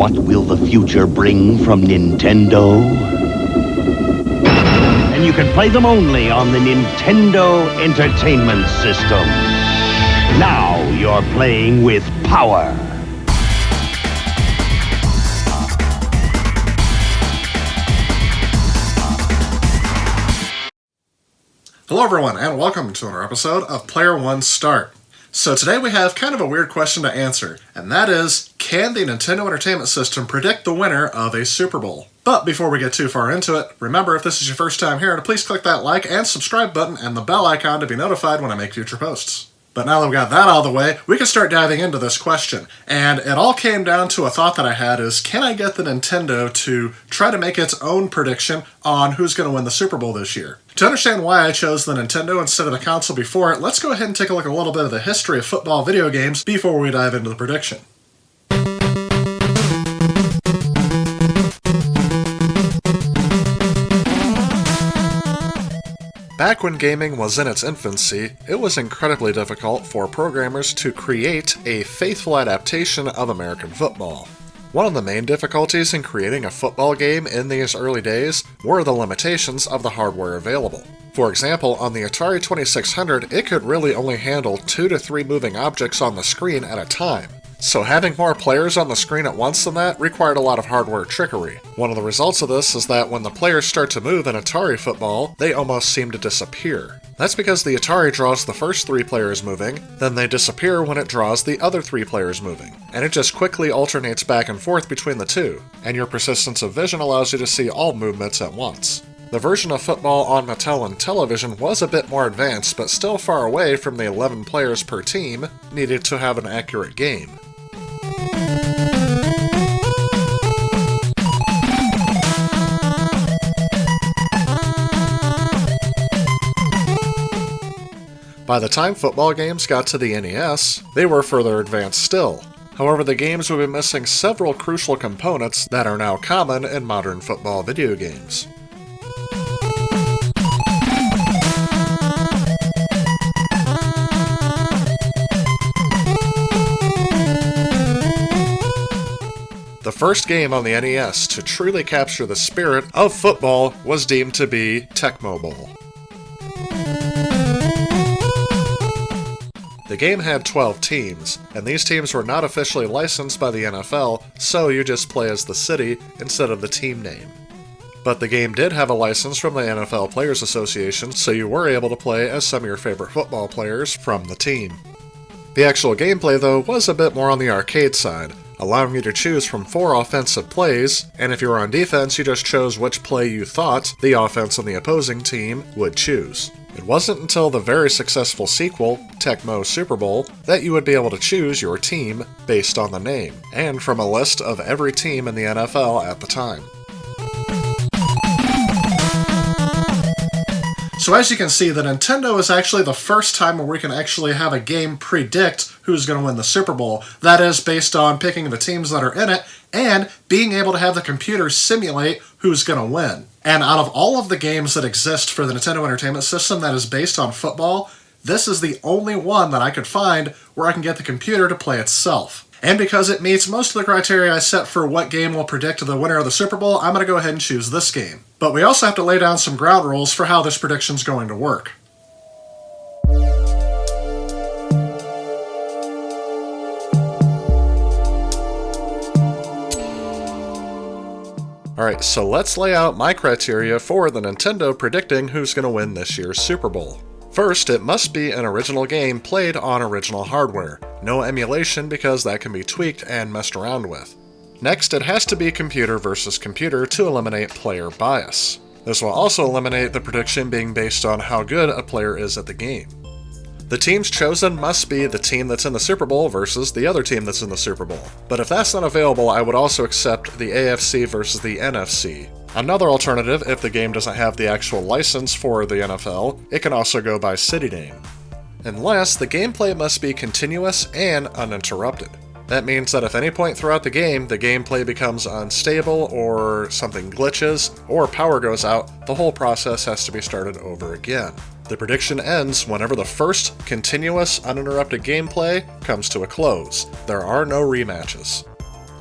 What will the future bring from Nintendo? And you can play them only on the Nintendo Entertainment System. Now you're playing with power. Hello everyone, and welcome to another episode of Player One Start. So today we have kind of a weird question to answer, and that is, can the Nintendo Entertainment System predict the winner of a Super Bowl? But before we get too far into it, remember if this is your first time here, to please click that like and subscribe button and the bell icon to be notified when I make future posts. But now that we've got that out of the way, we can start diving into this question. And it all came down to a thought that I had is, can I get the Nintendo to try to make its own prediction on who's going to win the Super Bowl this year? To understand why I chose the Nintendo instead of the console before it, let's go ahead and take a look at a little bit of the history of football video games before we dive into the prediction. Back when gaming was in its infancy, it was incredibly difficult for programmers to create a faithful adaptation of American football. One of the main difficulties in creating a football game in these early days were the limitations of the hardware available. For example, on the Atari 2600, it could really only handle 2 to 3 moving objects on the screen at a time. So having more players on the screen at once than that required a lot of hardware trickery. One of the results of this is that when the players start to move in Atari football, they almost seem to disappear. That's because the Atari draws the first 3 players moving, then they disappear when it draws the other 3 players moving, and it just quickly alternates back and forth between the two, and your persistence of vision allows you to see all movements at once. The version of football on Mattel and Television was a bit more advanced, but still far away from the 11 players per team needed to have an accurate game. By the time football games got to the NES, they were further advanced still. However, the games would be missing several crucial components that are now common in modern football video games. The first game on the NES to truly capture the spirit of football was deemed to be Tecmo Bowl. The game had 12 teams, and these teams were not officially licensed by the NFL, so you just play as the city instead of the team name. But the game did have a license from the NFL Players Association, so you were able to play as some of your favorite football players from the team. The actual gameplay, though, was a bit more on the arcade side, allowing you to choose from 4 offensive plays, and if you were on defense, you just chose which play you thought the offense on the opposing team would choose. It wasn't until the very successful sequel, Tecmo Super Bowl, that you would be able to choose your team based on the name, and from a list of every team in the NFL at the time. So as you can see, the Nintendo is actually the first time where we can actually have a game predict who's going to win the Super Bowl. That is based on picking the teams that are in it and being able to have the computer simulate who's going to win. And out of all of the games that exist for the Nintendo Entertainment System that is based on football, this is the only one that I could find where I can get the computer to play itself. And because it meets most of the criteria I set for what game will predict the winner of the Super Bowl, I'm going to go ahead and choose this game. But we also have to lay down some ground rules for how this prediction is going to work. Alright, so let's lay out my criteria for the Nintendo predicting who's going to win this year's Super Bowl. First, it must be an original game played on original hardware. No emulation because that can be tweaked and messed around with. Next, it has to be computer versus computer to eliminate player bias. This will also eliminate the prediction being based on how good a player is at the game. The teams chosen must be the team that's in the Super Bowl versus the other team that's in the Super Bowl. But if that's not available, I would also accept the AFC versus the NFC. Another alternative, if the game doesn't have the actual license for the NFL, it can also go by city name. And last, the gameplay must be continuous and uninterrupted. That means that if at any point throughout the gameplay becomes unstable, or something glitches, or power goes out, the whole process has to be started over again. The prediction ends whenever the first continuous, uninterrupted gameplay comes to a close. There are no rematches.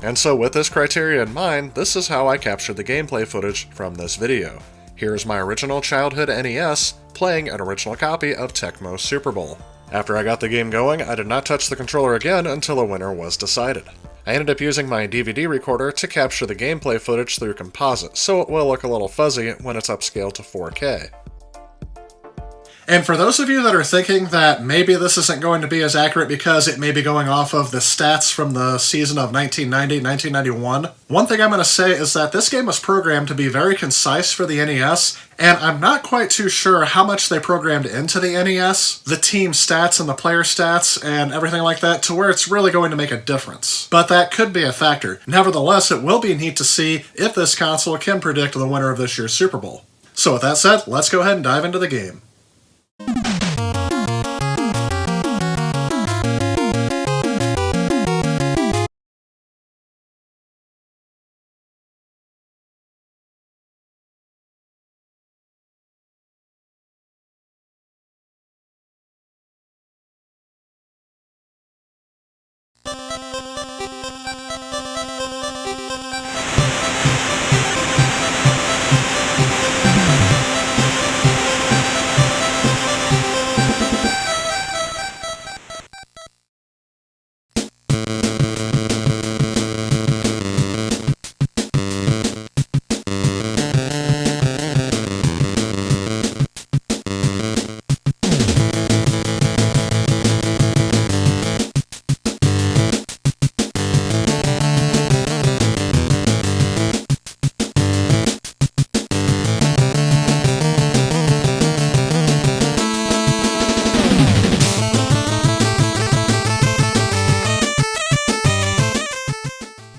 And so with this criteria in mind, this is how I captured the gameplay footage from this video. Here's my original childhood NES playing an original copy of Tecmo Super Bowl. After I got the game going, I did not touch the controller again until a winner was decided. I ended up using my DVD recorder to capture the gameplay footage through composite, so it will look a little fuzzy when it's upscaled to 4K. And for those of you that are thinking that maybe this isn't going to be as accurate because it may be going off of the stats from the season of 1990-1991, one thing I'm going to say is that this game was programmed to be very concise for the NES, and I'm not quite too sure how much they programmed into the NES, the team stats and the player stats and everything like that, to where it's really going to make a difference. But that could be a factor. Nevertheless, it will be neat to see if this console can predict the winner of this year's Super Bowl. So with that said, let's go ahead and dive into the game.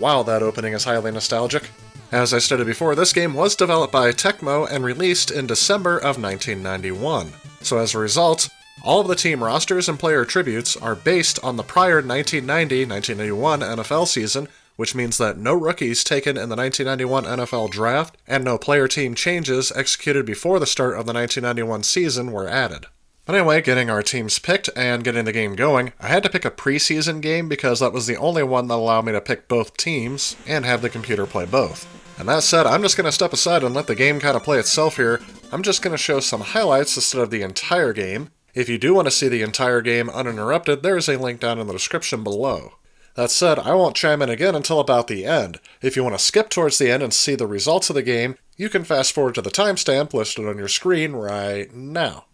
Wow, that opening is highly nostalgic. As I stated before, this game was developed by Tecmo and released in December of 1991. So as a result, all of the team rosters and player tributes are based on the prior 1990-1991 NFL season, which means that no rookies taken in the 1991 NFL Draft and no player team changes executed before the start of the 1991 season were added. But anyway, getting our teams picked and getting the game going, I had to pick a preseason game because that was the only one that allowed me to pick both teams and have the computer play both. And that said, I'm just going to step aside and let the game kind of play itself here. I'm just going to show some highlights instead of the entire game. If you do want to see the entire game uninterrupted, there is a link down in the description below. That said, I won't chime in again until about the end. If you want to skip towards the end and see the results of the game, you can fast forward to the timestamp listed on your screen right now.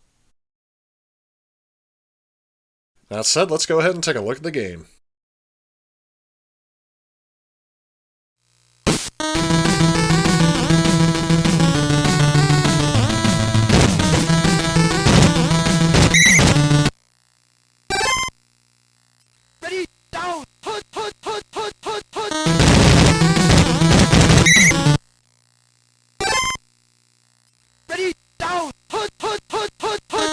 That said, let's go ahead and take a look at the game. Ready, down, hood, hood, hood, hood, hood, hood. Ready, down, hood, hood, hood, hood, hood.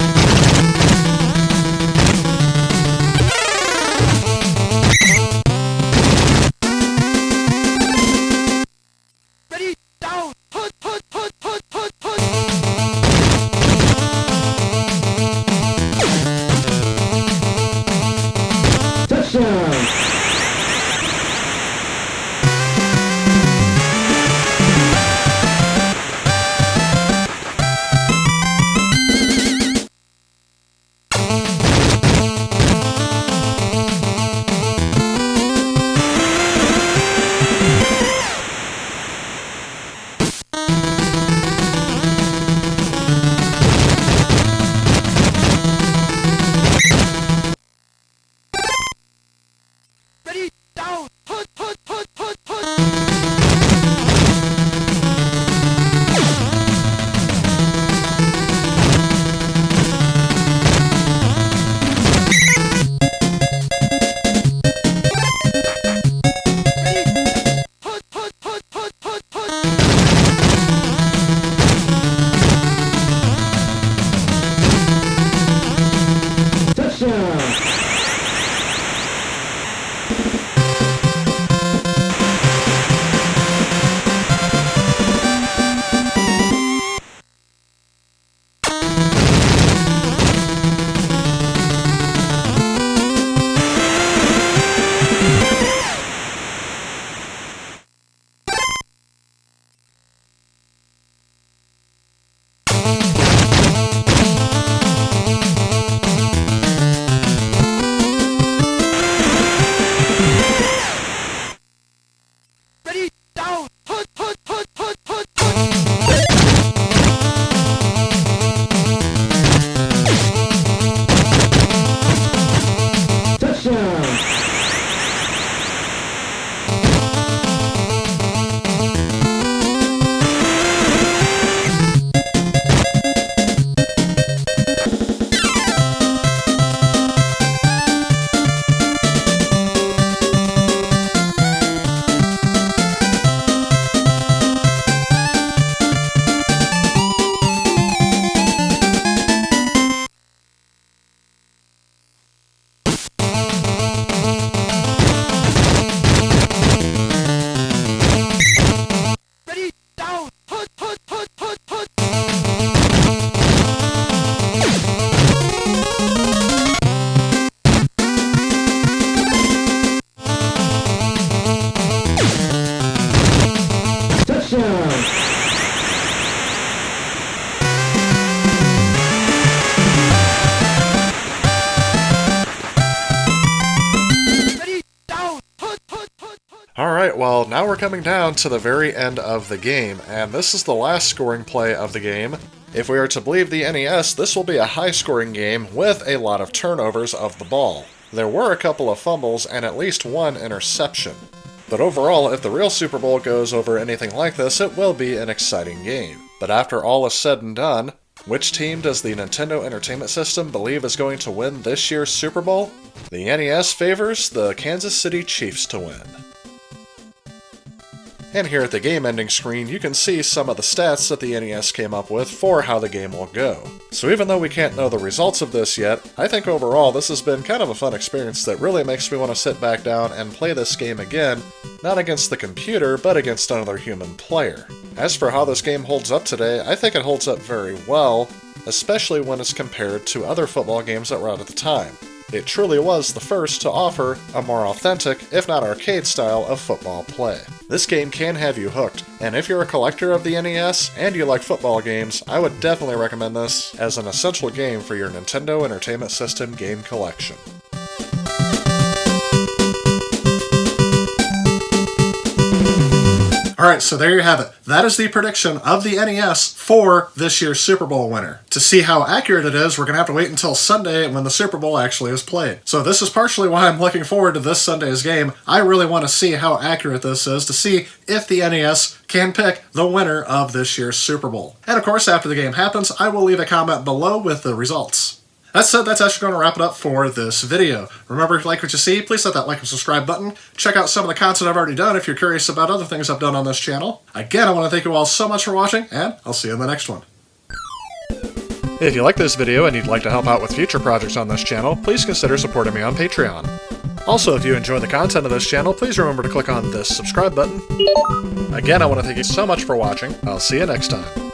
Alright, well, now we're coming down to the very end of the game, and this is the last scoring play of the game. If we are to believe the NES, this will be a high-scoring game with a lot of turnovers of the ball. There were a couple of fumbles and at least one interception. But overall, if the real Super Bowl goes over anything like this, it will be an exciting game. But after all is said and done, which team does the Nintendo Entertainment System believe is going to win this year's Super Bowl? The NES favors the Kansas City Chiefs to win. And here at the game ending screen, you can see some of the stats that the NES came up with for how the game will go. So even though we can't know the results of this yet, I think overall this has been kind of a fun experience that really makes me want to sit back down and play this game again, not against the computer, but against another human player. As for how this game holds up today, I think it holds up very well, especially when it's compared to other football games that were out at the time. It truly was the first to offer a more authentic, if not arcade style, of football play. This game can have you hooked, and if you're a collector of the NES and you like football games, I would definitely recommend this as an essential game for your Nintendo Entertainment System game collection. Alright, so there you have it. That is the prediction of the NES for this year's Super Bowl winner. To see how accurate it is, we're going to have to wait until Sunday when the Super Bowl actually is played. So this is partially why I'm looking forward to this Sunday's game. I really want to see how accurate this is, to see if the NES can pick the winner of this year's Super Bowl. And of course, after the game happens, I will leave a comment below with the results. That said, that's actually going to wrap it up for this video. Remember, if you like what you see, please hit that like and subscribe button. Check out some of the content I've already done if you're curious about other things I've done on this channel. Again, I want to thank you all so much for watching, and I'll see you in the next one. If you like this video and you'd like to help out with future projects on this channel, please consider supporting me on Patreon. Also, if you enjoy the content of this channel, please remember to click on this subscribe button. Again, I want to thank you so much for watching. I'll see you next time.